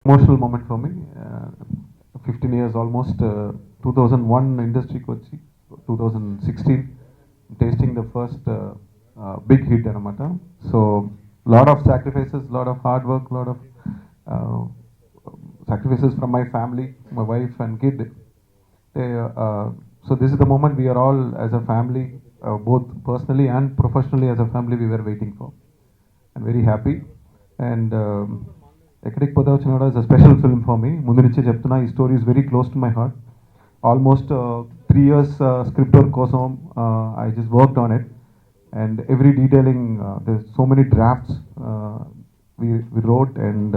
Emotional moment for me. 15 years almost. 2001 industry kochi 2016 tasting the first big hit anamata. So lot of sacrifices, lot of hard work, lot of uh, sacrifices from my family, my wife and kid. So this is the moment we are all as a family, both personally and professionally as a family, we were waiting for. I'm very happy. And ఎక్కడికి పోతే వచ్చిన is a special film for me. ముందు నుంచే చెప్తున్నా, ఈ story is very close to my heart. Almost 3 years script work కోసం I just worked on it. And every detailing, there so many drafts we wrote. And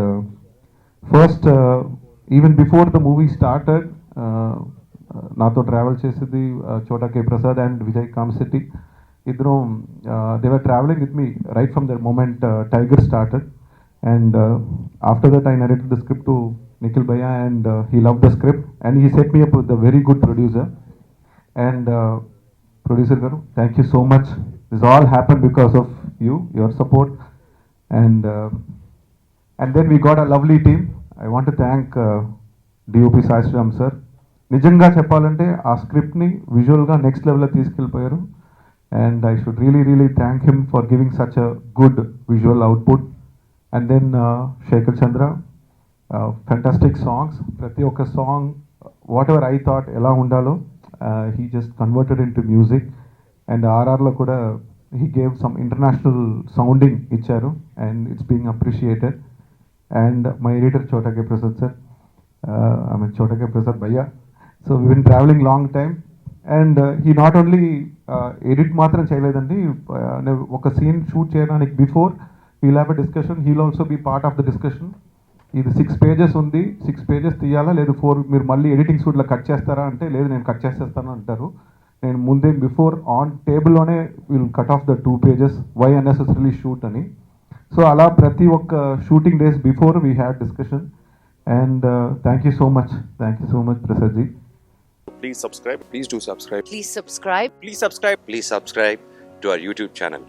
first even before the movie started, నాతో travel చేసేది Chota K Prasad and Vijay Kamasetti. ఇద్దరం they were traveling with me right from that moment Tiger started. And after that I narrated the script to Nikhil Bhaiya, and he loved the script and he set me up with a very good producer. And producer garu, thank you so much. This all happened because of you, your support. And then we got a lovely team. I want to thank DOP Sai Sriram sir. నిజంగా చెప్పాలంటే ఆ స్క్రిప్ట్ని విజువల్గా next లెవెల్లో తీసుకెళ్ళిపోయారు. And I should really thank him for giving such a good visual output. And then Shekhar Chandra, fantastic songs. Prati oka song, whatever I thought ela undalo, he just converted into music. And RR lo kuda he gave some international sounding icharu, and it's being appreciated. And my editor Chota K Prasad sir, Chota K Prasad Bhaiya. So we've been traveling long time, and he not only edit matram cheyaledandi, oka scene shoot cheyadaniki before we'll have a discussion. He'll also be part of the discussion. ఇది 6 pages ఉంది, 6 pages తీయాలా లేదు 4 మీరు మళ్ళీ editing సూట్లో cut చేస్తారా అంటే లేదు నేను కట్ చేసేస్తాను అంటారు. నేను ముందే బిఫోర్ ఆన్ టేబుల్లోనే will cut off the 2 pages, why unnecessarily shoot అని. సో అలా ప్రతి ఒక్క shooting days before we had discussion. And thank you so much Prasad ji. Please subscribe. Please do subscribe. Please subscribe. Please subscribe. Please subscribe to our YouTube channel.